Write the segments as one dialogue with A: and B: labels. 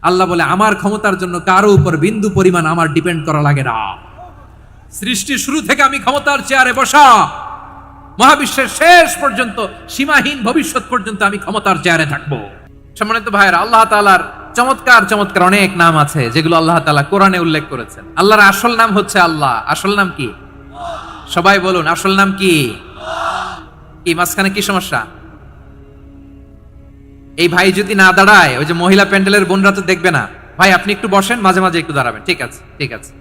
A: আল্লাহ বলে আমার ক্ষমতার জন্য কারো উপর বিন্দু পরিমাণ আমার ডিপেন্ড করা লাগে না। সৃষ্টির শুরু থেকে আমি ক্ষমতার চেয়ারে বসা, মহাবিশ্বের শেষ পর্যন্ত, সীমাহীন ভবিষ্যৎ পর্যন্ত আমি ক্ষমতার চেয়ারে থাকবো। সম্মানিত ভাইয়েরা, আল্লাহ তাআলার চমৎকার চমৎকার অনেক নাম আছে যেগুলো আল্লাহ তাআলা কোরআনে উল্লেখ করেছেন। আল্লাহর আসল নাম হচ্ছে আল্লাহ। আসল নাম কি? সবাই বলুন, আসল নাম কি? কি মাঝখানে কি সমস্যা? এই ভাই যদি না দাঁড়ায়, ওই যে মহিলা প্যান্ডেলের বোনরা তো দেখবে না। ভাই আপনি একটু বসেন, মাঝে মাঝে একটু দাঁড়াবেন। ঠিক আছে, ঠিক আছে,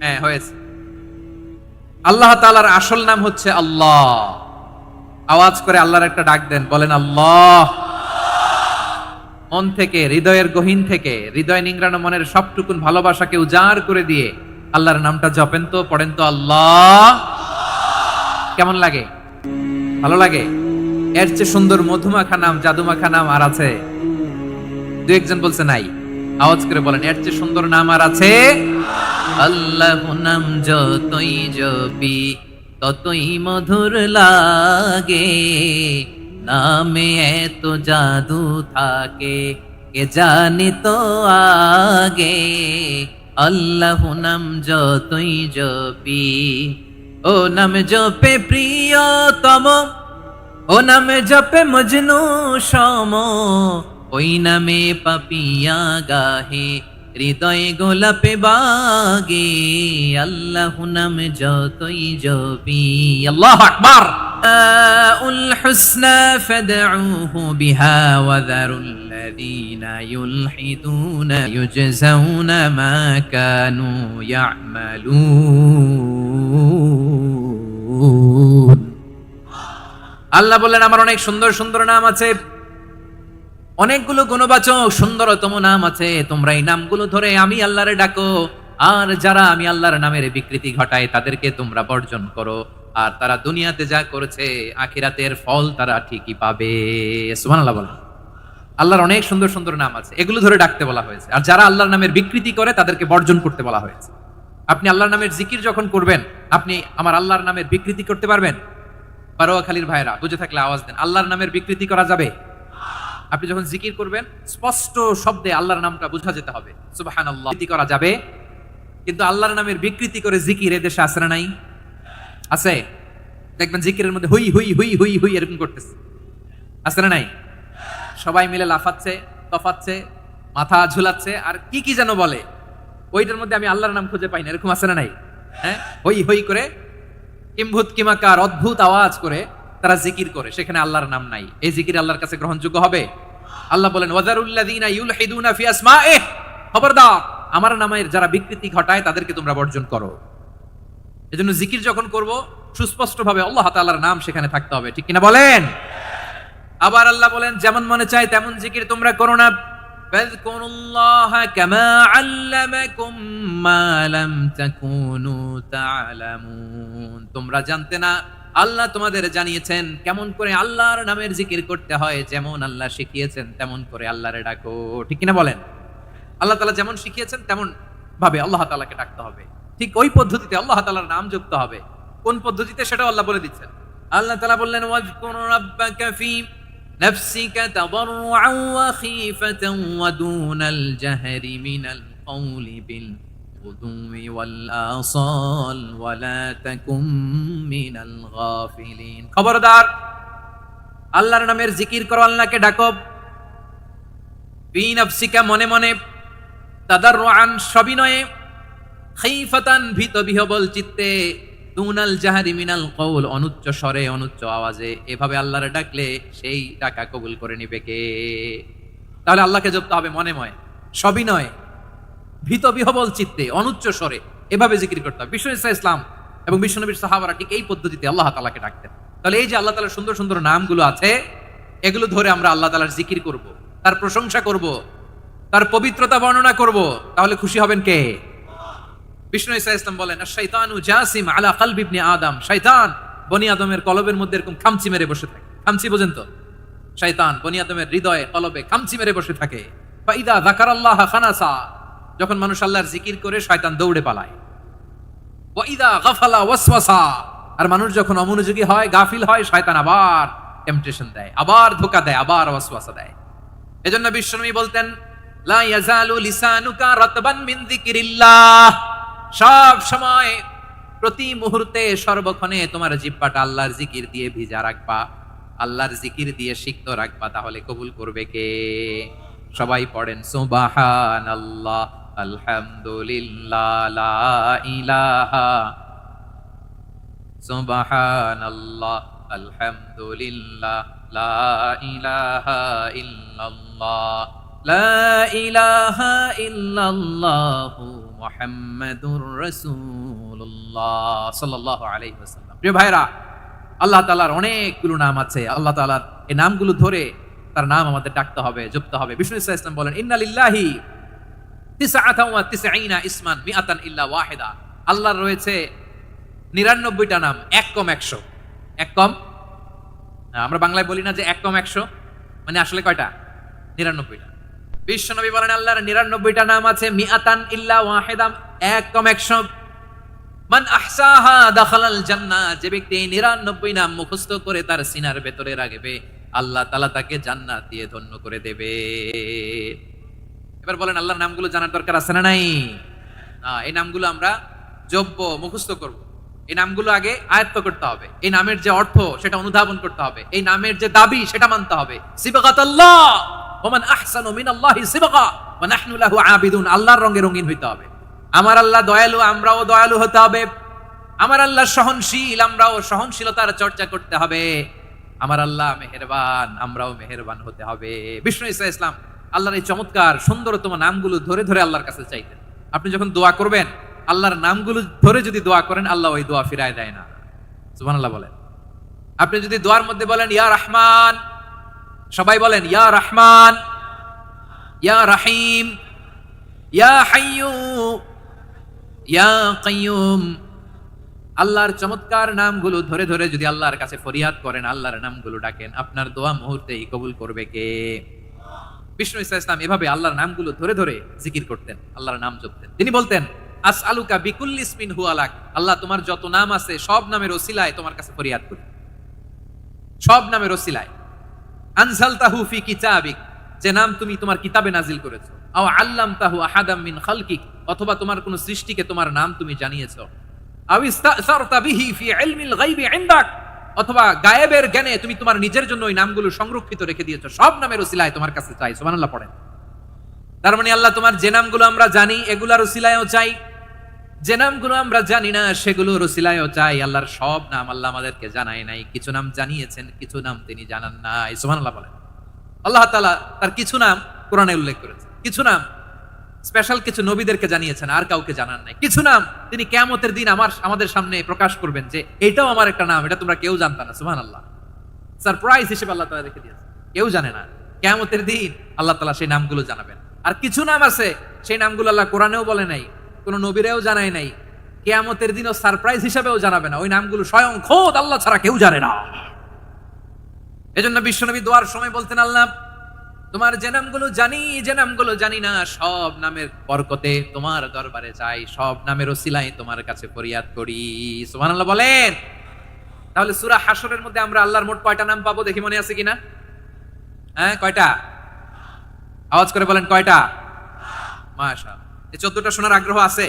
A: হ্যাঁ হয়েছে। আল্লাহ তাআলার আসল নাম হচ্ছে আল্লাহ। আওয়াজ করে আল্লাহর একটা ডাক দেন, বলেন আল্লাহ। মন থেকে, হৃদয়ের গহীন থেকে, হৃদয় নিংড়ানো মনের সবটুকুন ভালোবাসাকে উজাড় করে দিয়ে আল্লাহর নামটা জপেন তো, পড়েন তো আল্লাহ। কেমন লাগে? ভালো লাগে? এর চেয়ে সুন্দর মধুমাখা নাম, জাদুমাখা নাম আর আছে? দু একজন বলছে নাই। আওয়াজ করে বলেন, এর চেয়ে সুন্দর নাম আর আছে? আল্লাহ নাম যতই জপি ততই মধুর লাগে, নামে এত জাদু থাকে কে জানি তো আগে। আল্লাহ নাম যতই জপি, ও নাম জপে প্রিয়তম, ও নামে জপে মজনু সম, ওই নামে পাপিয়া গাহে হৃদয়ে গোলাপে বাগে। আল্লাহ নাম যতই জপি, আল্লাহু আকবার। উল হুসনা ফাদউহু বিহা ওয়া যারুল্লাযীনা ইউলহিদুনা ইউজজাউনা মা কানু ইয়ামালুন। আল্লাহ বললেন আমার অনেক সুন্দর সুন্দর নাম আছে, অনেকগুলো গুণবাচক সুন্দরতম নাম আছে। তোমরা এই নামগুলো ধরে আমি আল্লাহরে ডাকো, আর যারা আমি আল্লাহর নামের বিকৃতি ঘটায় তাদেরকে তোমরা বর্জন করো। আর তারা দুনিয়াতে যা করেছে আখিরাতের ফল তারা ঠিকই পাবে। সুবহানাল্লাহ বলেন। আল্লাহর অনেক সুন্দর সুন্দর নাম আছে, এগুলো ধরে ডাকতে বলা হয়েছে। আর যারা আল্লাহর নামের বিকৃতি করে তাদেরকে বর্জন করতে বলা হয়েছে। আপনি আল্লাহর নামের জিকির যখন করবেন, আপনি আমার আল্লাহর নামের বিকৃতি করতে পারবেন? বারোয়াখালীর ভাইরা বুঝে থাকলে আওয়াজ দেন, আল্লাহর নামের বিকৃতি করা যাবে? আপনি যখন জিকির করবেন স্পষ্ট শব্দে আল্লাহর নামটা বোঝা যেতে হবে। সুবহানাল্লাহ করা যাবে, কিন্তু আল্লাহর নামের বিকৃতি করে জিকির এদেশে আছে না নাই? আছে। দেখবেন জিকিরের মধ্যে হুই হুই হুই হুই হুই এরকম করতেছে, আছে না নাই? সবাই মিলে লাফাচ্ছে, তফাচ্ছে, মাথা ঝুলাচ্ছে, আর কি কি যেন বলে, ওইটার মধ্যে আমি আল্লাহর নাম খুঁজে পাই না, এরকম আছে না নাই? হ্যাঁ, হই হই করে কিম্ভূত কিমাকার অদ্ভুত আওয়াজ করে তারা জিকির করে, সেখানে আল্লাহর নাম নাই। এই জিকির আল্লাহর কাছে গ্রহণযোগ্য হবে? আল্লাহ বলেন ওয়াজারুল্লাযীনা ইউলহিদুনা ফি আসমাইহি, খবরদার আমার নামের যারা বিকৃতি ঘটায় তাদেরকে তোমরা বর্জন করো। এজন্য জিকির যখন করব সুস্পষ্ট ভাবে আল্লাহ তাআলার নাম সেখানে থাকতে হবে, ঠিক কিনা বলেন? আবার আল্লাহ বলেন যেমন মনে চায় তেমন জিকির তোমরা করো না। ফাযকুরুল্লাহা কামা আল্লামাকুম মা লাম তাকুনু তা'লামুন। তোমরা জানতে না, আল্লাহ তোমাদের জানিয়েছেন কেমন করে আল্লাহর নামের জিকির করতে হয়। যেমন আল্লাহ শিখিয়েছেন তেমন করে আল্লাহরে ডাকো, ঠিক কিনা বলেন? আল্লাহ তাআলা যেমন শিখিয়েছেন তেমন ভাবে আল্লাহ তাআলাকে ডাকতে হবে, ঠিক ওই পদ্ধতিতে আল্লাহ তাআলার নাম জপতে হবে। কোন পদ্ধতিতে সেটাও আল্লাহ বলে দিচ্ছেন। আল্লাহ তাআলা বললেন ওয়াজকুর রাব্বাকা ফি নাফসিকা তাদাররুআন ওয়া খীফাতান ওয়া দুনাল জাহরি মিনাল কওলি বিল গুদুই ওয়াল আসাল ওয়া লা তাকুম মিনাল গাফিলিন। খবরদার আল্লাহর নামের জিকির করো, আল্লাহকে ডাকো। ফি নাফসিকা মনে মনে, তাদাররুআন সবিনয়ে, খীফাতান ভীত বিহবল চিত্তে, দুনাল জাহরি মিনাল কওল অনুচ্চ স্বরে অনুচ্চ আওয়াজে। এভাবে আল্লাহরে ডাকলে সেই ডাকা কবুল করে নিবে কে? তাহলে আল্লাহকে জপতে হবে মনে মনে, সবিনয়ে, ভীত বিহবল চিত্তে, অনুচ্চ স্বরে, এভাবে জিকির করতে হবে। বিষ্ণু ইসলাম এবং বিশ্বনবীর সাহাবারা ঠিক এই পদ্ধতিতে আল্লাহ তাআলাকে ডাকতেন। তাহলে এই যে আল্লাহ তাআলার সুন্দর সুন্দর নামগুলো আছে, এগুলো ধরে আমরা আল্লাহ তাআলার জিকির করব, তার প্রশংসা করব, তার পবিত্রতা বর্ণনা করব, তাহলে খুশি হবেন কে? বিষ্ণু ইসলাম বলেন আশ-শাইতানু জাসিম আলা কলবি ইবনে আদম। শয়তান বনি আদমের কলবের মধ্যে এরকম খামচি মেরে বসে থাকে। খামচি বোঝেন তো? শয়তান বনি আদমের হৃদয়ে কলবে খামচি মেরে বসে থাকে। ফাইদা যাকারাল্লাহ খানাসা, যখন মানুষ আল্লাহর জিকির করে শয়তান দৌড়ে পালায়। ওয়া ইদা গাফালা ওয়াসওয়াসা, আর মানুষ যখন অমনোযোগী হয়, গাফিল হয়, শয়তান আবার টেম্পটেশন দেয়, আবার ধোঁকা দেয়, আবার ওয়াসওয়াসা দেয়। এজন্য বিশ্বনবী বলতেন লা ইয়াজালু লিসানুকা রাতবান মিন যিকরিল্লাহ, সব সময় প্রতি মুহূর্তে সর্বক্ষণে তোমার জিহ্বাটা আল্লাহর জিকির দিয়ে ভিজা রাখবা, আল্লাহর জিকির দিয়ে সিক্ত রাখবা, তাহলে কবুল করবে কে? সবাই পড়েন সুবহানাল্লাহ, আলহামদুলিল্লাহ, লা ইলাহা, সুবহানাল্লাহ, আলহামদুলিল্লাহ, লা ইলাহা ইল্লাল্লাহ, লা ইলাহা ইল্লাল্লাহু মুহাম্মাদুর রাসূলুল্লাহ সাল্লাল্লাহু আলাইহি ওয়াসাল্লাম। প্রিয় ভাইরা, আল্লাহ তাআলার অনেকগুলো নাম আছে। আল্লাহ তাআলার এই নামগুলো ধরে তার নাম আমাদের ডাকতে হবে, জপতে হবে। বিষ্ণু ইসা ইসলাম বলেন, ইন্না লিল্লাহি তিসআতান ওয়া তিসঈনা ইসমান মিআতান ইল্লা ওয়াহিদা। আল্লাহর রয়েছে 99টা নাম, এক কম 100। এক কম, আমরা বাংলায় বলি না যে এক কম 100, মানে আসলে কয়টা? 99টা। বিশ্বনবী বলেন আল্লাহর 99টা নাম আছে, মিআতান ইল্লা ওয়াহিদা, এক কম 100। মান আহসাহা দাখালাল জান্নাহ, যে ব্যক্তি 99 নাম মুখস্থ করে তার সিনার ভেতরে রাখবে, আল্লাহ তাআলা তাকে জান্নাত দিয়ে ধন্য করে দেবে। এবার বলেন আল্লাহর নামগুলো জানার দরকার আছে না নাই? এই নামগুলো আমরা জপবো, মুখস্থ করব। এই নামগুলো আগে আয়ত্ত করতে হবে। এই নামের যে অর্থ সেটা অনুধাবন করতে হবে। এই নামের যে দাবি সেটা মানতে হবে। সিবগাতাল্লাহ ওয়া মান আহসানু মিনাল্লাহি সিবগা ওয়া নাহনু লাহু আবিদুন। আল্লাহর রঙে রঙিন হইতে হবে। আমার আল্লাহ দয়ালু, আমরাও দয়ালু হতে হবে। আমার আল্লাহ সহনশীল, আমরাও সহনশীলতার চর্চা করতে হবে। আমার আল্লাহ মেহেরবান, আমরাও মেহেরবান হতে হবে। বিষ্ণু ঈসা ইসলাম আল্লাহর এই চমৎকার সুন্দরতম নামগুলো ধরে ধরে আল্লাহর কাছে চাইতেন। আপনি যখন দোয়া করবেন, আল্লাহর নামগুলো ধরে যদি দোয়া করেন, আল্লাহ ওই দোয়া ফিরায় দেয় না। সুবহানাল্লাহ বলেন। আপনি যদি দোয়ার মধ্যে বলেন ইয়া রহমান, সবাই বলেন ইয়া রহমান, ইয়া রহিম, ইয়া হাইয়ু, ইয়া কাইয়ুম, আল্লাহর চমৎকার নামগুলো ধরে ধরে যদি আল্লাহর কাছে ফরিয়াদ করেন, আল্লাহর নামগুলো ডাকেন, আপনার দোয়া মুহূর্তেই কবুল করবে কে? বিষ্ণু ঈসা ইসলাম এভাবে আল্লাহর নামগুলো ধরে ধরে জিকির করতেন, আল্লাহর নাম জপতেন। তিনি বলতেন, আসআলুকা বিকুল্লি ইসমিন হুয়া লাক, আল্লাহ তোমার যত নাম আছে সব নামের ওসিলায় তোমার কাছে ফরিয়াদ করি, সব নামের ওসিলায়। আনজালতাহু ফি কিতাবিক, যে নাম তুমি তোমার কিতাবে নাজিল করেছো। আও আল্লামতাহু আহাদাম মিন খালকিক, অথবা তোমার কোন সৃষ্টিকে তোমার নাম তুমি জানিয়েছো। আও ইস্তাসারতা বিহি ফি ইলমিল গায়বি ইনদাক, অথবা গায়েবের জ্ঞানে তুমি তোমার নিজের জন্য ওই নামগুলো সংরক্ষিত রেখে দিয়েছো। সব নামের ওসিলায় তোমার কাছে চাই। সুবহানাল্লাহ পড়েন। তার মানে আল্লাহ তোমার যে নামগুলো আমরা জানি এগুলার ওসিলায়ও চাই, যে নামগুলো আমরা জানি না সেগুলোর ওসিলায়ও চাই। আল্লাহর সব নাম আল্লাহ আমাদেরকে জানায় নাই, কিছু নাম জানিয়েছেন, কিছু নাম তিনি জানান নাই। সুবহানাল্লাহ বলেন। আল্লাহ তাআলা তার কিছু নাম কোরআনে উল্লেখ করেছেন, কিছু নাম স্পেশাল কিছু নবীদেরকে জানিয়েছেন, আর কাউকে জানান নাই। কিছু নাম তিনি কিয়ামতের দিন আমাদের সামনে প্রকাশ করবেন যে এটাও আমার একটা নাম, এটা তোমরা কেউ জানতা না। সুবহানাল্লাহ, সারপ্রাইজ হিসেবে আল্লাহ তাআলা রেখে দিয়েছেন, কেউ জানে না। কিয়ামতের দিন আল্লাহ তাআলা সেই নামগুলো জানাবেন। আর কিছু নাম আছে সেই নামগুলো আল্লাহ কোরআনেও বলে নাই, কোন নবীরাও জানায় নাই, কিয়ামতের দিনও সারপ্রাইজ হিসেবেও জানাবে না। ওই নামগুলো স্বয়ং খোদ আল্লাহ ছাড়া কেউ জানে না। এজন্য বিশ্বনবী দোয়ার সময় বলতেন, আল্লাহ তোমার যে নামগুলো জানি, যে নামগুলো জানি না, সব নামের বরকতে তোমার দরবারে চাই, সব নামের ওসিলায় তোমার কাছে ফরিয়াদ করি। সুবহানাল্লাহ বলেন। তাহলে সূরা হাশরের মধ্যে আমরা আল্লাহর মোট কয়টা নাম পাবো দেখি, মনে আছে কিনা? হ্যাঁ, কয়টা? আওয়াজ করে বলেন, কয়টা? মাশাআল্লাহ। এই 14টা শোনার আগ্রহ আছে?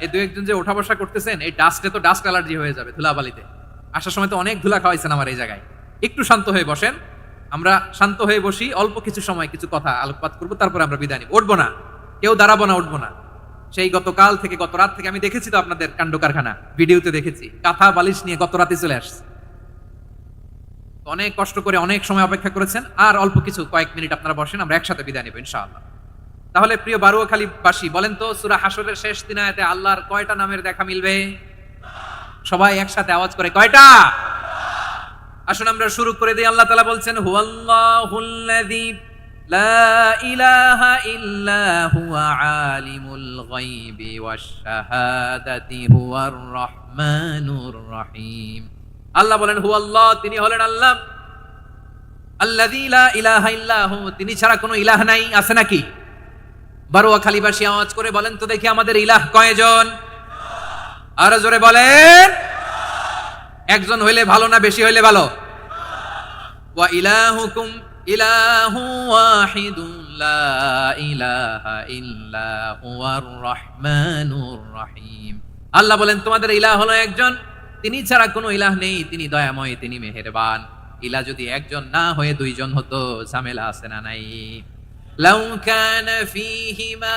A: এই দুই একজন যে ওঠা বসা করতেছেন, এই ডাস্টে তো ডাস্ট অ্যালার্জি হয়ে যাবে, ধুলাবালিতে আসার সময় তো অনেক ধুলা খাওয়াইছেন আমার এই জায়গায়। একটু শান্ত হয়ে বসেন, আমরা শান্ত হয়ে বসি, অল্প কিছু সময় কিছু কথা আলোকপাত করবো, তারপরে আমরা বিদায় নিব। উঠবো না, কেউ দাঁড়াবো না, উঠবো না। সেই গতকাল থেকে, গত রাত থেকে আমি দেখেছি তো আপনাদের কাণ্ড কারখানা, ভিডিওতে দেখেছি, কাঁথা বালিশ নিয়ে গত রাতে চলে আসছে। অনেক কষ্ট করে অনেক সময় অপেক্ষা করেছেন, আর অল্প কিছু কয়েক মিনিট আপনারা বসেন, আমরা একসাথে বিদায় নিব ইনশাআল্লাহ। তাহলে প্রিয় বারুয়াখালীবাসী বলেন তো, সূরা হাশরের শেষ দিন আয়াতে আল্লাহর কয়টা নামের দেখা মিলবে? সবাই একসাথে আওয়াজ করে, কয়টা? আসুন আমরা শুরু করে দিই। আল্লাহ তাআলা বলছেন, হুয়াল্লাহুল্লাযী লা ইলাহা ইল্লা হুয়া আলিমুল গায়বি ওয়াশ শাহাদাতি হুয়ার রহমানুর রহিম। আল্লাহ বলেন হুয়াল্লাহ, তিনি হলেন আল্লাহ, আল্লাযী লা ইলাহা ইল্লা হু, তিনি ছাড়া কোনো ইলাহ নাই। আছে নাকি? বারুয়াখালীবাসী আওয়াজ করে বলেন তো দেখি, আমাদের ইলাহ কয়জন? আর জোরে বলেন। একজন হইলে ভালো না বেশি হইলে ভালো? ওয়া ইলাহুকুম ইলাহু ওয়াহিদুন লা ইলাহা ইল্লা হুয়ার রহমানুর রহিম। আল্লাহ বলেন তোমাদের ইলাহ হলো একজন, তিনি ছাড়া কোনো ইলাহ নেই, তিনি দয়াময়, তিনি মেহেরবান। ইলাহ যদি একজন না হয়ে দুইজন হতো, ঝামেলা আছে না নাই? লাউ কানা ফীহিমা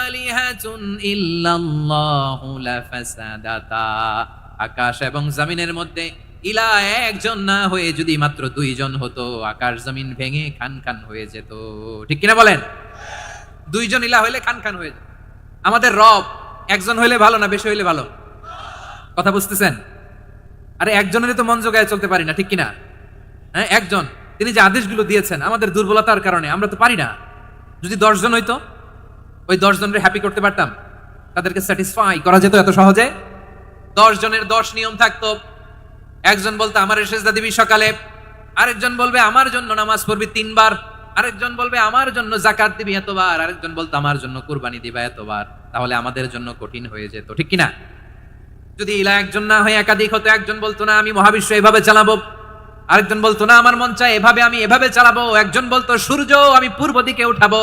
A: আলিহাতুন ইল্লাল্লাহু লাফাসাদাতা। আকাশ এবং জমিনের মধ্যে ইলাহ একজন না হয়ে যদি মাত্র দুইজন হতো, আকাশ জমিন ভেঙে খান খান হয়ে যেত। ঠিক কিনা বলেন? দুইজন ইলাহ হইলে খান খান হয়ে যেত। আমাদের রব একজন হইলে ভালো না বেশি হইলে ভালো? কথা বুঝতেছেন? আরে একজনেরই তো মন জোগায় চলতে পারি না, ঠিক কিনা? হ্যাঁ, একজন, তিনি যে আদেশগুলো দিয়েছেন আমাদের দুর্বলতার কারণে আমরা তো পারি না। যদি 10 জন হইতো, ওই 10 জনের হ্যাপি করতে পারতাম, তাদেরকে স্যাটিসফাই করা যেত এত সহজে? 10 জনের 10 নিয়ম থাকতো। একজন বলতো আমার সেজদা দিবি সকালে, আরেকজন বলবে আমার জন্য নামাজ পড়বি 3 বার, আরেকজন বলবে আমার জন্য যাকাত দিবি এতবার, আরেকজন বলতো আমার জন্য কুরবানি দিবা এতবার। তাহলে আমাদের জন্য কঠিন হয়ে যেত, ঠিক কিনা? যদি ইলাহ একজন না হয়ে একাধিক হতো, একজন বলতো না আমি মহাবিশ্ব এভাবে চালাবো, আরেকজন বলতো না আমার মন চায় এভাবে, আমি এভাবে চালাবো, একজন বলতো সূর্য আমি পূর্ব দিকে উঠাবো,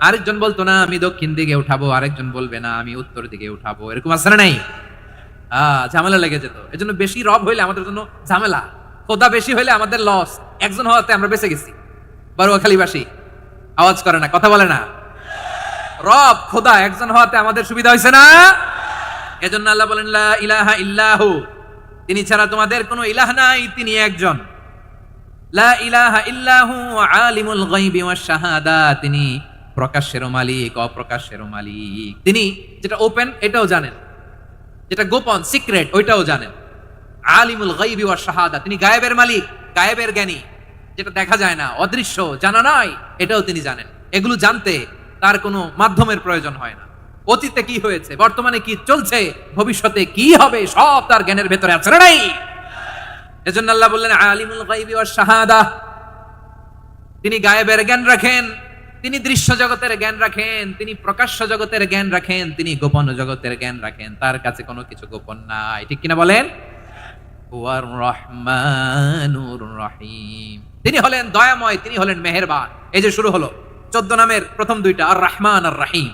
A: আরেকজন বলতো না আমি দক্ষিণ দিকে উঠাবো, আরেকজন বলবে না আমি উত্তর দিকে উঠাবো। এরকম আছে না নাই? ঝামেলা লেগে যেত। এজন্য বেশি রব হইলে আমাদের জন্য ঝামেলা, খোদা বেশি হইলে আমাদের লস। একজন হওয়াতে আমরা বেঁচে গেছি। বারুয়াখালীবাসী আওয়াজ করে না, কথা বলে না। রব খোদা একজন হওয়াতে আমাদের সুবিধা হয়েছে না? এজন্য আল্লাহ বলেন লা ইলাহা ইল্লাহু, তিনি ছাড়া তোমাদের কোনো ইলাহ নাই, তিনি একজন। লা ইলাহা ইল্লাহু আলিমুল গায়বি ওয়াশ শাহাদা, তিনি প্রকাশ্যের মালিক, অপ্রকাশ্যের মালিক। তিনি যেটা ওপেন এটাও জানেন, যেটা গোপন সিক্রেট ওইটাও জানেন। আলিমুল গায়বি ওয়াশ শাহাদা, তিনি গায়েবের মালিক, গায়েবের জ্ঞানী, যেটা দেখা যায় না, অদৃশ্য, জানা নাই, এটাও তিনি জানেন। এগুলো জানতে তার কোনো মাধ্যমের প্রয়োজন হয় না। অতীতে কি হয়েছে, বর্তমানে কি চলছে, ভবিষ্যতে কি হবে, সব তার জ্ঞানের ভেতরে আছে না নাই? এজন্য আল্লাহ বললেন আলিমুল গায়বি ওয়াশ শাহাদা, তিনি গায়েবের জ্ঞান রাখেন, তিনি দৃশ্য জগতের জ্ঞান রাখেন, তিনি প্রকাশ্য জগতের জ্ঞান রাখেন, তিনি গোপন জগতের জ্ঞান রাখেন। তার কাছে কোনো কিছু গোপন নাই, ঠিক কিনা বলেন? হুয়ার রহমানুর রহিম, তিনি হলেন দয়াময়, তিনি হলেন মেহেরবান। এই যে শুরু হলো 14 নামের প্রথম দুইটা, আর রহমান আর রহিম।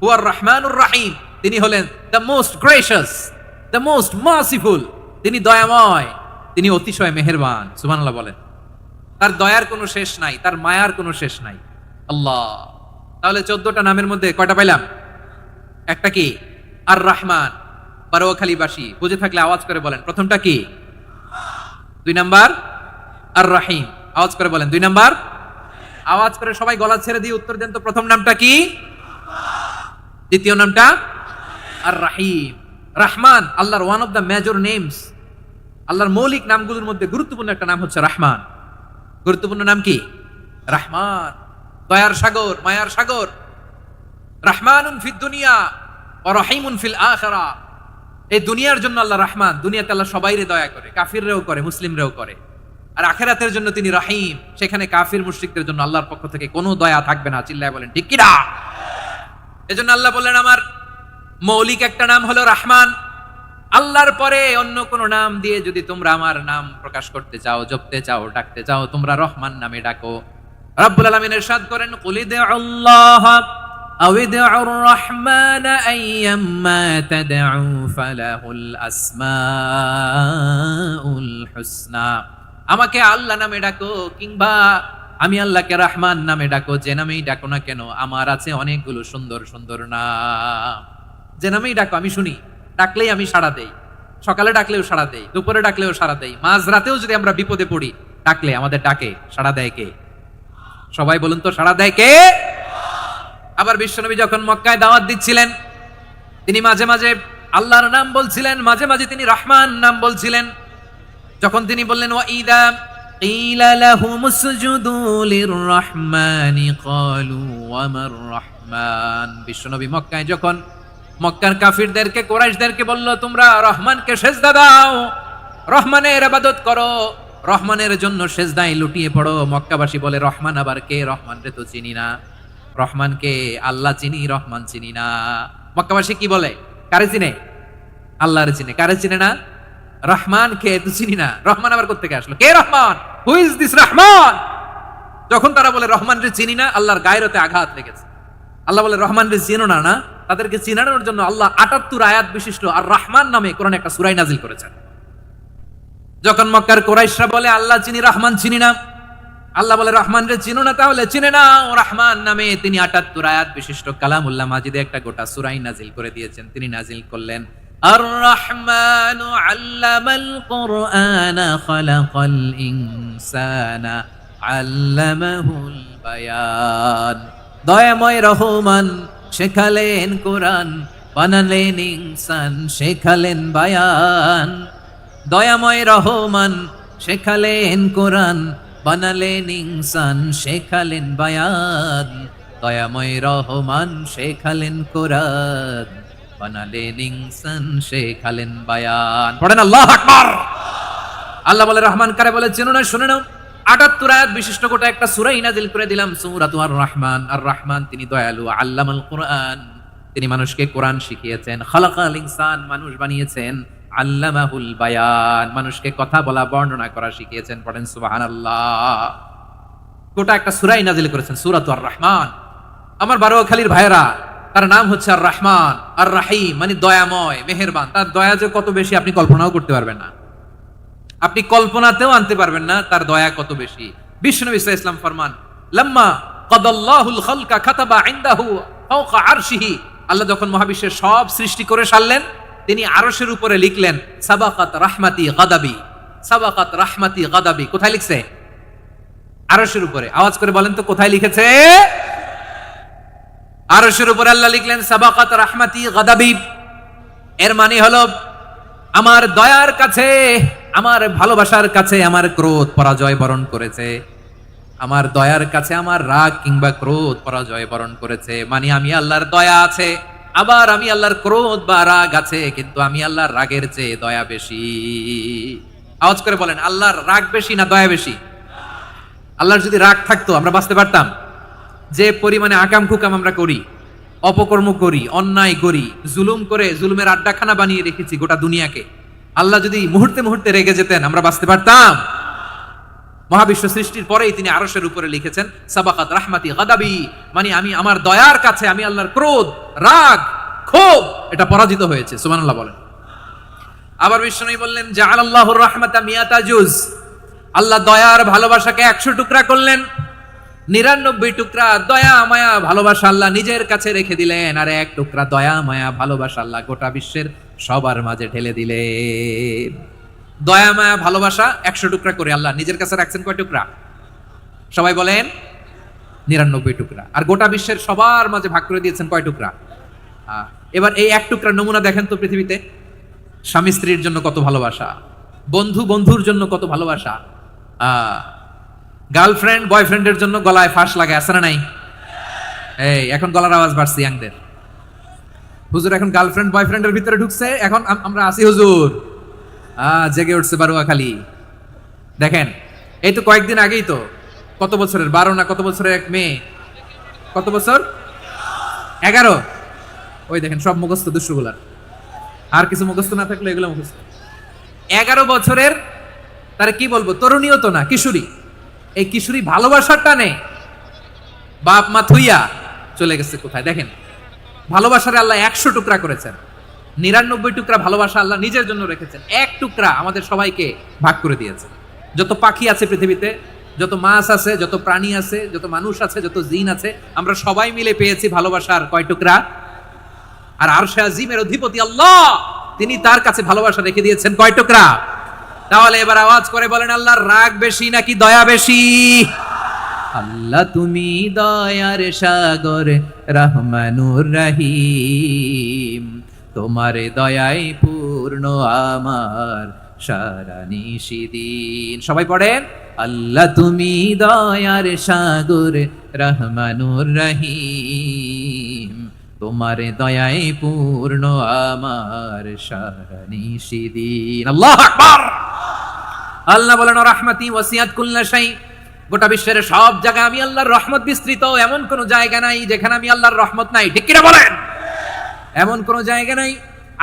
A: হুয়ার রহমানুর রহিম, তিনি হলেন the most gracious, the most merciful, তিনি দয়াময়, তিনি অতিশয় মেহেরবান। সুবহানাল্লাহ বলেন। তার দয়ার কোনো শেষ নাই, তার মায়ার কোনো শেষ নাই। আল্লাহ, তাহলে 14টা নামের মধ্যে কয়টা পাইলাম? একটা কি? আর রহমান। বারোয়াখালীবাসী বুঝে থাকলে আওয়াজ করে বলেন প্রথমটা কি? 2 নাম্বার আর রহিম। আওয়াজ করে বলেন 2 নাম্বার। আওয়াজ করে সবাই গলা ছেড়ে দিয়ে উত্তর দেন তো, প্রথম নামটা কি? দ্বিতীয় নামটা? আর রহিম। রহমান আল্লাহর one of the major names. আল্লাহর মৌলিক নামগুলোর মধ্যে গুরুত্বপূর্ণ একটা নাম হচ্ছে রহমান। গুরুত্বপূর্ণ নাম কি? রহমান, দয়ার সাগর, মায়ার সাগর। রহমানুন ফিদ দুনিয়া ওয়া রহিমুন ফিল আখিরাহ। এই দুনিয়ার জন্য আল্লাহ রহমান, দুনিয়াতে আল্লাহ সবাইরে দয়া করে, কাফিররেও করে, মুসলিমরেও করে। আর আখিরাতের জন্য তিনি রহিম, সেখানে কাফির মুশরিকদের জন্য আল্লাহর পক্ষ থেকে কোনো দয়া থাকবে না। চিল্লায় বলেন ঠিক কি না? এজন্য আল্লাহ বললেন আমার মৌলিক একটা নাম হলো রহমান। আল্লাহর পরে অন্য কোন নাম দিয়ে যদি তোমরা আমার নাম প্রকাশ করতে চাও, জপতে চাও, ডাকতে চাও, তোমরা রহমান নামে ডাকো। রব্বুল আলামিন ইরশাদ করেন কুলিদুল্লাহ আও ইদউর রহমান আইয়াম্মা তাদউ ফালাহুল আসমাউল হুসনা। আমাকে আল্লাহ নামে ডাকো, কিংবা আমি আল্লাহকে রহমান নামে ডাকো, যে নামেই ডাকো না কেন আমার আছে অনেকগুলো সুন্দর সুন্দর নাম। যে নামেই ডাকো আমি শুনি, ডাকলেই আমি সাড়া দেই। সকালে ডাকলেও সাড়া দেই, দুপুরে ডাকলেও সাড়া দেই, মাঝ রাতেও যদি আমরা বিপদে পড়ি ডাকলে আমাদের ডাকে সাড়া দেয় কে? সবাই বলুন তো, সাড়া দেয় কে? আবার বিশ্বনবী যখন মক্কায় দাওয়াত দিচ্ছিলেন, তিনি মাঝে মাঝে আল্লাহর নাম বলছিলেন, মাঝে মাঝে তিনি রহমান নাম বলছিলেন। যখন তিনি বললেন ওয়া ইদা কিলা লাহুমুস সুজুদু লিররহমানি ক্বালু ওয়া মার রহমান। বিশ্বনবী মক্কায় যখন মক্কার কাফিরদেরকে, কুরাইশদেরকে বলল তোমরা রহমানকে সেজদা দাও, রহমানের ইবাদত করো, রহমানের জন্য সেজদায় লুটিয়ে পড়ো। মক্কাবাসী বলে রহমান আবার কে? রহমান রে তো চিনি না। রহমানকে আল্লাহ চিনি, রহমান চিনি না। মক্কাবাসী কি বলে? কারে চিনে? আল্লাহরে চিনে। কারে চিনে না? রহমান কে তো চিনি না। রহমান আবার কোত্থেকে আসলো? কে Rahman? Who is this Rahman? যখন তারা বলে রহমান রে চিনি না, আল্লাহর গায়রতে আঘাত লেগেছে। আল্লাহ বলে রহমান রে চিনো না, না তাদেরকে চিনানোর জন্য আল্লাহ ৭৮ আয়াত বিশিষ্ট আর রহমান নামে কোরআনে একটা সূরা নাজিল করেছেন। যখন মক্কার কুরাইশরা বলে আল্লাহ চিনি রহমান চিনি না, আল্লাহ বলে রহমান রে চিনো না, তাহলে চিনে না ও রহমান নামে তিনি ৭৮ আয়াত বিশিষ্ট কালামুল্লাহ মাজিদে একটা গোটা সূরাই নাজিল করে দিয়েছেন। তিনি নাজিল করলেন আর রহমানু আল্লামাল কুরআনা খালাকাল ইনসানা আল্লামাহুল বায়ান। দয়াময় রহমান শেখালেন কোরআন, বানালেন ইনসান শেখালেন বায়ান। দয়াময় রহমান শেখালেন কোরআন, বানালেন ইনসান শেখালেন বায়ান। দয়াময় রহমান শেখালেন কোরআন, বানালেন ইনসান শেখালেন বায়ান। পড়েন আল্লাহু আকবার। আল্লাহ বলে রহমান কারে বলে চেনো না, শুনে নাও। ৭৮ আয়াত বিশিষ্ট গোটা একটা সূরা নাজিল করে দিলাম, সূরাতু আর রহমান। আর রহমান তিনি দয়ালু, আল্লামাল কুরআন তিনি মানুষকে কোরআন শিখিয়েছেন, খালাকাল ইনসান মানুষ বানিয়েছেন, আল্লামাহুল বায়ান মানুষকে কথা বলা বর্ণনা করা শিখিয়েছেন। পড়েন সুবহানাল্লাহ। গোটা একটা সূরাই নাজিল করেছেন, সূরাতু আর রহমান। আমার বারোয়াখালীর ভাইয়েরা, তার নাম হচ্ছে আর রহমান আর রাহিম, মানে দয়াময় মেহেরবান। তার দয়া যে কত বেশি আপনি কল্পনাও করতে পারবেন না, আপনি কল্পনাতেও আনতে পারবেন না তার দয়া কত বেশি। বিশ্বনবী সাল্লাল্লাহু আলাইহি ওয়াসাল্লাম ফরমান লাম্মা কাদাল্লাহুল খালকা কাতাবা ইনদাহু ফাওকা আরশিহি। আল্লাহ যখন মহাবিশ্বের সব সৃষ্টি করে সারলেন, তিনি আরশের উপরে লিখলেন সাবাকাত রাহমাতি গাদাবি, সাবাকাত রাহমাতি গাদাবি। কোথায় লিখছে? আরশের উপরে। আওয়াজ করে বলেন তো কোথায় লিখেছে? আরশের উপরে আল্লাহ লিখলেন সাবাকাত রাহমাতি গাদাবি। এর মানে হলো আমার দয়ার কাছে, আমার ভালোবাসার কাছে আমার ক্রোধ পরাজয় বরণ করেছে। আমার দয়ার কাছে আমার রাগ কিংবা ক্রোধ পরাজয় বরণ করেছে। মানে আমি আল্লাহর দয়া আছে, আবার আমি আল্লাহর ক্রোধ বা রাগ আছে, কিন্তু আমি আল্লাহর রাগের চেয়ে দয়া বেশি। আওয়াজ করে বলেন আল্লাহর রাগ বেশি না দয়া বেশি? আল্লাহর যদি রাগ থাকতো আমরা বাঁচতে পারতাম? যে পরিমাণে আকাম কুকাম আমরা করি, অপকর্ম করি, অন্যায় করি, জুলুম করে জুলুমের আড্ডাখানা বানিয়ে রেখেছি গোটা দুনিয়াকে, আল্লাহ যদি মুহূর্তে মুহূর্তে রেগে যেতেন আমরা বাঁচতে পারতাম? মহাবিশ্ব সৃষ্টির পরেই তিনি আরশের উপরে লিখেছেন সাবাকাত রাহমাতি গাদাবি, মানে আমি আমার দয়ার কাছে আমি আল্লাহর ক্রোধ, রাগ, ক্ষোভ এটা পরাজিত হয়েছে। সুবহানাল্লাহ বলেন। আবার বিষ্ণু বললেন জাআলাল্লাহুর রাহমাতা মিয়াতা জুজ, আল্লাহ দয়ার ভালোবাসাকে 100 টুকরা করলেন। 99 টুকরা দয়া মায়া ভালোবাসা আল্লাহ নিজের কাছে রেখে দিলেন, আর 1 টুকরা দয়া মায়া ভালোবাসা আল্লাহ গোটা বিশ্বের সবার মাঝে ঢেলে দিলেন। দয়া মায়া ভালোবাসা 100 টুকরা করে আল্লাহ নিজের কাছে রাখছেন কয় টুকরা? সবাই বলেন 99 টুকরা। আর গোটা বিশ্বের সবার মাঝে ভাগ করে দিয়েছেন কয় টুকরা? এবার এই 1 টুকরা নমুনা দেখেন তো পৃথিবীতে। স্বামী স্ত্রীর জন্য কত ভালোবাসা, বন্ধু বন্ধুর জন্য কত ভালোবাসা, গার্লফ্রেন্ড বয়ফ্রেন্ডের জন্য গলায় ফাঁস লাগে, আছে না নাই? এই এখন গলার আওয়াজ বাড়ছে ইয়াংদের। হুজুর এখন গার্লফ্রেন্ড বয়ফ্রেন্ডের ভিতরে ঢুকছে, এখন আমরা আসি হুজুর। জেগে উঠছে বারোয়াখালী। দেখেন এই তো কয়েকদিন আগেই তো, কত বছরের 12 না কত বছরের এক মেয়ে, কত বছর 11, ওই দেখেন সব মুখস্থ দুষ্টগুলার, আর কিছু মুখস্থ না থাকলে এগুলো মুখস্থ। 11 বছরের, তার কি বলবো, তরুণীও তো না, কিশোরী। এই কিশোরী ভালোবাসার টানে বাপ মা থুইয়া চলে গেছে কোথায়? দেখেন ভালোবাসারে আল্লাহ 100 টুকরা করেছেন, 99 টুকরা ভালোবাসা আল্লাহ নিজের জন্য রেখেছেন, 1 টুকরা আমাদের সবাইকে ভাগ করে দিয়েছেন। যত পাখি আছে পৃথিবীতে, যত মাছ আছে, যত প্রাণী আছে, যত মানুষ আছে, যত জিন আছে, আমরা সবাই মিলে পেয়েছি ভালোবাসার কয় টুকরা? আর আরশে আজিমের অধিপতি আল্লাহ তিনি তার কাছে ভালোবাসা রেখে দিয়েছেন কয় টুকরা? তাহলে এবার আওয়াজ করে বলেন আল্লাহর রাগ বেশি নাকি দয়া বেশি? আল্লাহ তুমি দয়ার সাগর রহমানুর রহিম, তোমার দয়ায় পূর্ণ আমার সারা নিশিদিন। সবাই পড়েন আল্লাহ তুমি দয়ার সাগর রহমানুর রহিম, তোমার দয়ায় পূর্ণ আমার সারা নিশিদিন। আল্লাহু আকবার। আল্লাহ বলেন রাহমাতি ওয়াসিআত কুল্লা শাই, গোটা বিশ্বের সব জায়গায় আমি আল্লাহর রহমত বিস্তৃত, এমন কোন জায়গা নাই যেখানে আমি আল্লাহর রহমত নাই। ঠিক কিনা বলেন? এমন কোন জায়গা নাই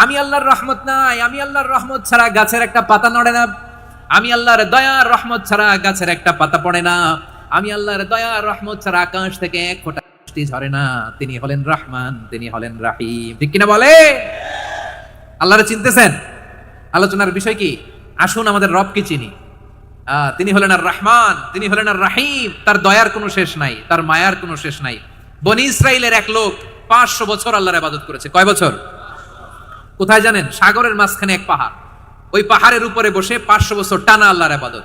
A: আমি আল্লাহর রহমত নাই। আমি আল্লাহর রহমত ছাড়া গাছের একটা পাতা নড়ে না, আমি আল্লাহর দয়ার রহমত ছাড়া গাছের একটা পাতা পড়ে না। আমি আল্লাহর দয়া আর রহমত ছাড়া আকাশ থেকে এক ফোঁটা বৃষ্টি ঝরে না। তিনি হলেন রহমান, তিনি হলেন রাহিম। ঠিক কিনা বলে? আল্লাহরে চিনতেছেন? আলোচনার বিষয় কি? আসুন আমাদের রবকে চিনি। তিনি হলেন আর রহমান, তিনি হলেন আর রাহিম। তার দয়ার কোনো শেষ নাই, তার মায়ার কোনো শেষ নাই। বনি ইসরাইলের এক লোক 500 বছর আল্লাহর ইবাদত করেছে। কয় বছর? কোথায় জানেন? সাগরের মাঝখানে এক পাহাড়। ওই পাহাড়ের উপরে বসে 500 বছর টানা আল্লাহর ইবাদত।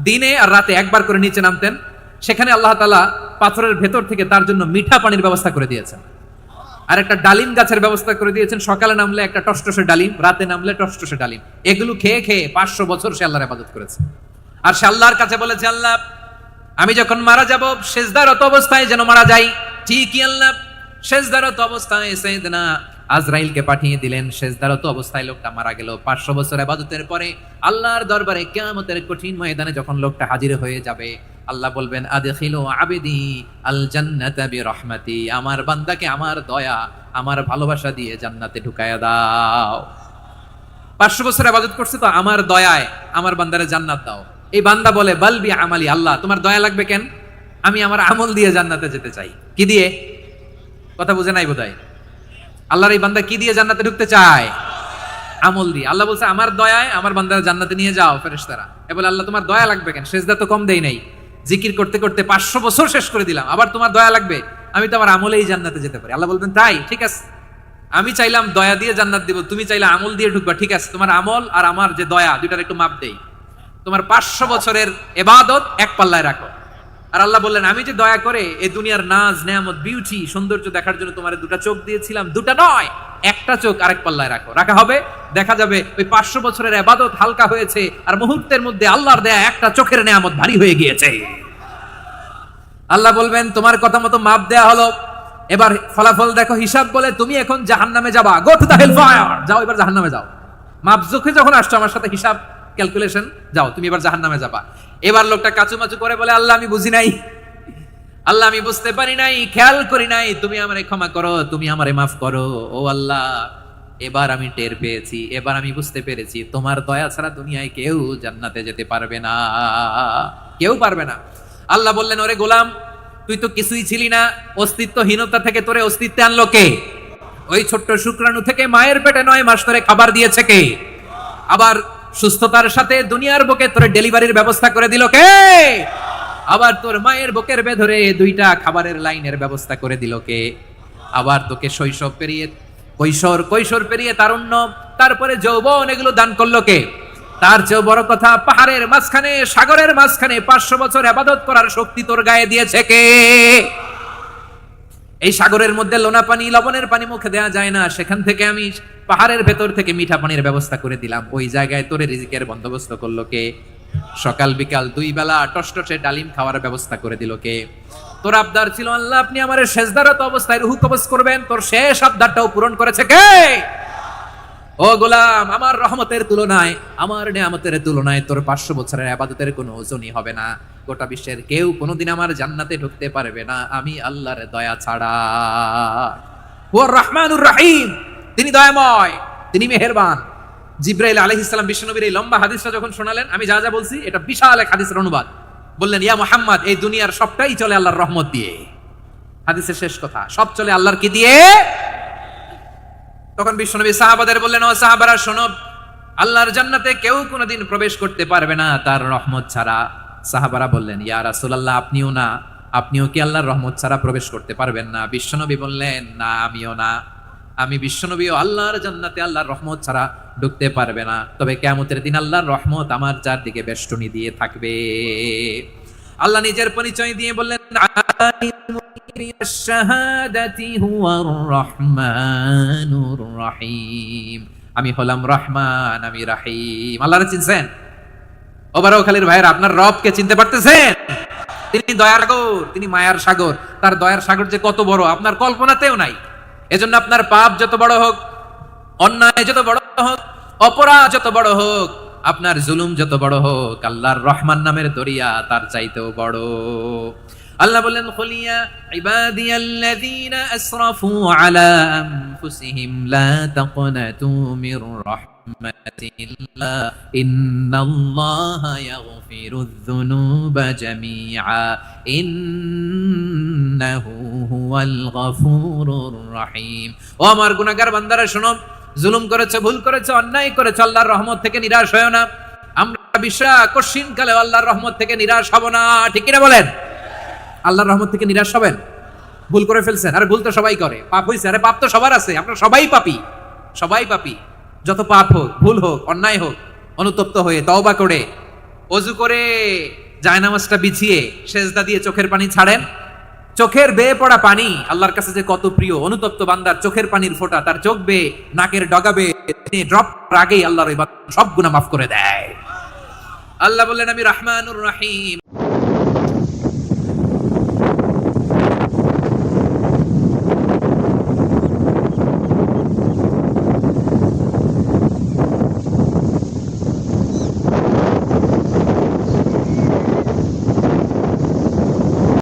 A: দিনে আর রাতে একবার করে নিচে নামতেন। সেখানে আল্লাহ তাআলা পাথরের ভেতর থেকে তার জন্য মিঠা পানির ব্যবস্থা করে দিয়েছেন, আর একটা ডালিম গাছের ব্যবস্থা করে দিয়েছেন। সকালে নামলে একটা টসটসে ডালিম, রাতে নামলে টসটসে ডালিম। এগুলো খেয়ে খেয়ে 500 বছর সে আল্লাহর ইবাদত করেছে। আর সে আল্লাহর কাছে বলেছে, আল্লাহ আমি যখন মারা যাব সেজদারত অবস্থায় যেন মারা যাই। ঠিকই আল্লাহ সেজদারত অবস্থায় সাইয়েদনা আজরাইলকে পাঠিয়ে দিলেন। সেজদারত অবস্থায় লোকটা মারা গেল। 500 বছর ইবাদতের পরে আল্লাহর দরবারে কিয়ামতের কঠিন ময়দানে যখন লোকটা হাজির হয়ে যাবে, আল্লাহ বলবেন, আদখিলু আবদি আল জান্নাতা বিরহমাতি। আমার বান্দাকে আমার দয়া, আমার ভালোবাসা দিয়ে জান্নাতে ঢুকায়া দাও। 500 বছর ইবাদত করছে তো আমার দয়ায় আমার বান্দারে জান্নাত দাও। এই বান্দা বলে, বালবি আমালি। আল্লাহ তোমার দয়া লাগবে কেন? আমি আমার আমল দিয়ে জান্নাতে যেতে চাই। কি দিয়ে? কথা বুঝে নাই বোধহয়। আল্লাহর এই বান্দা কি দিয়ে জান্নাতে ঢুকতে চায়? আমল দিয়ে। আল্লাহ বলছে, আমার দয়ায় আমার বান্দারা জান্নাতে নিয়ে যাও ফেরেশতারা। এ বলে, আল্লাহ তোমার দয়া লাগবে কেন? সেজদা তো কম দেই নাই, জিকির করতে করতে 500 বছর শেষ করে দিলাম, আবার তোমার দয়া লাগবে? আমি তো আমার আমলেই জান্নাতে যেতে পারি। আল্লাহ বলবেন, তাই ঠিক আছে, আমি চাইলাম দয়া দিয়ে জান্নাত দিব, তুমি চাইলে আমল দিয়ে ঢুকবা। ঠিক আছে, তোমার আমল আর আমার যে দয়া দুইটার একটু মাপ দেই। তোমার 500 বছরের ইবাদত এক পাল্লায় রাখো। আর আল্লাহ বললেন, আমি যে দয়া করে এই দুনিয়ার নাজ নেয়ামত বিউটি সৌন্দর্য দেখার জন্য তোমার দুটা চোখ দিয়েছিলাম, দুটা নয় একটা চোখ আরেক পাল্লায় রাখো। রাখা হবে, দেখা যাবে ওই 500 বছরের ইবাদত হালকা হয়েছে, আর মুহূর্তের মধ্যে আল্লাহর দেয়া একটা চোখের নেয়ামত ভারী হয়ে গিয়েছে। আল্লাহ বলবেন, তোমার কথা মতো মাপ দেয়া হলো, এবার ফলাফল দেখো, হিসাব বলে তুমি এখন জাহান্নামে যাবা। Go to the hell fire, যাও এবার জাহান্নামে যাও। মাপ চোখে যখন আসছো আমার সাথে হিসাব ক্যালকুলেশন, যাও তুমি এবার জাহান্নামে যাবা। এবার লোকটা কাচুমাচু করে বলে, আল্লাহ আমি বুঝি নাই, আল্লাহ আমি বুঝতে পারি নাই, খেয়াল করি নাই, তুমি আমারে ক্ষমা করো, তুমি আমারে মাফ করো। ও আল্লাহ, এবার আমি টের পেয়েছি, এবার আমি বুঝতে পেরেছি, তোমার দয়া ছাড়া দুনিয়ায় কেউ জান্নাতে যেতে পারবে না, কেউ পারবে না। আল্লাহ বললেন, ওরে গোলাম, তুই তো কিছুই ছিলি না, অস্তিত্বহীনতা থেকে তোরে অস্তিত্বে আনলো কে? ওই ছোট্ট শুক্রাণু থেকে মায়ের পেটে 9 মাস ধরে খাবার দিয়েছে কে? আবার সুস্থতার সাথে দুনিয়ার বুকে তোরে ডেলিভারির ব্যবস্থা করে দিল কে? আবার তোর মায়ের বুকের ভেতরে 2টা খাবারের লাইনের ব্যবস্থা করে দিল কে? আবার তোকে শৈশব পেরিয়ে কৈশোর পেরিয়ে তারুণ্য, তারপরে যৌবন, এগুলো দান করলো কে? তার চেয়েও বড় কথা, পাহাড়ের মাঝখানে সাগরের মাঝখানে 500 বছর ইবাদত করার শক্তি তোর গায়ে দিয়েছে কে? এই সাগরের মধ্যে লোনা পানি, লবণের পানি মুখে দেয়া যায় না, সেখান থেকে আমি পাহাড়ের ভেতর থেকে মিঠা পানির ব্যবস্থা করে দিলাম। ওই জায়গায় তোরে রিজিকের বন্দোবস্ত করলো কে? সকাল বিকাল 2 বেলা টসটসে ডালিম খাওয়ার ব্যবস্থা করে দিল কে? তোর আবদার ছিল, আল্লাহ আপনি আমারে সেজদারত অবস্থায় রূহ কবজ করবেন, তোর শেষ আবদারটাও পূরণ করেছে কে? ও গোলাম, আমার রহমতের তুলনায়, আমার নিয়ামতের তুলনায় তোর 500 বছরের ইবাদতের কোনো ওজনই হবে না। গোটা বিশ্বের কেউ কোনোদিন আমার জান্নাতে ঢুকতে পারবে না, আমি আল্লাহর দয়া ছাড়া। হুয়ার রহমানুর রহিম, তিনি দয়াময়, তিনি মেহেরবান। জিব্রাইল আলাইহিস সালাম বিশ্বনবীর এই লম্বা হাদিসটা যখন শোনালেন, আমি যা যা বলছি এটা বিশাল এক হাদিসের অনুবাদ। বললেন, ইয়া মুহাম্মদ, এই দুনিয়ার সবটাই চলে আল্লাহর রহমত দিয়ে। হাদিসের শেষ কথা, সব চলে আল্লাহর কি দিয়ে? তখন বিশ্বনবী সাহাবাদের বললেন, ও সাহাবারা শোনো, আল্লাহর জান্নাতে কেউ কোনোদিন প্রবেশ করতে পারবে না তার রহমত ছাড়া। সাহাবারা বললেন, ইয়া রাসূলুল্লাহ, আপনিও না? আপনিও কি আল্লাহর রহমত ছাড়া প্রবেশ করতে পারবেন না? বিশ্বনবী বললেন, না আমিও না, আমি বিশ্বনবীও আল্লাহর জান্নাতে আল্লাহর রহমত ছাড়া ঢুকতে পারবে না। তবে কিয়ামতের দিন আল্লাহর রহমত আমার চারদিকে বেষ্টনী দিয়ে থাকবে। আল্লাহ নিজের পরিচয় দিয়ে বললেন, আমি হলাম রহমান, আমি রাহিম। আল্লাহরে চিনছেন? ওবারও খালির ভাইয়ের, আপনার রবকে চিনতে পারতেছেন? তিনি দয়ার সাগর, তিনি মায়ার সাগর। তার দয়ার সাগর যে কত বড় আপনার কল্পনাতেও নাই। এজন্য আপনার পাপ যত বড় হোক, অন্যায় যত বড় হোক, অপরাধ যত বড় হোক, আপনার জুলুম যত বড় হোক, আল্লাহর রহমান নামের দরিয়া তার চাইতেও বড়। আল্লাহ বললেন খুলিয়া ইবাদিয়াল্লাযীনা আসরাফু আলা আনফুসিহিম লা তাকনাতু মির রাহমাতিল্লাহ ইন্নাল্লাহা ইয়াগফিরুয যুনুবা জামিআ ইন্নাহু হুয়াল গফুরুর রহিম। ও আমার গুনাহগার বান্দারা শোনো, জুলুম করেছো, ভুল করেছো, অন্যায় করেছো, আল্লাহর রহমত থেকে নিরাশ হয়ো না। আমরা বিশ্বাস কঠিন কালে আল্লাহর রহমত থেকে নিরাশ হব না, ঠিক কিনা বলেন? আল্লাহর রহমত থেকে নিরাশ হবেন? ভুল করে ফেলছেন, আরে ভুল তো সবাই করে, পাপ হইছে, আরে পাপ তো সবার আছে, আমরা সবাই পাপী, সবাই পাপী। যত পাপ হোক, ভুল হোক, অন্যায় হোক, অনুতপ্ত হয়ে তওবা করে ওযু করে জায়নামাজটা বিছিয়ে সেজদা দিয়ে চোখের পানি ছাড়েন। চোখের বেয়ে পড়া পানি আল্লাহর কাছে যে কত প্রিয়। অনুতপ্ত বান্দার চোখের পানির ফোঁটা তার চোখ বেয়ে, নাকের ডগা বেয়ে ড্রপ আগেই আল্লাহর সব গুনাহ মাফ করে দেয়। আল্লাহ বললেন আমি রহমানুর রহিম।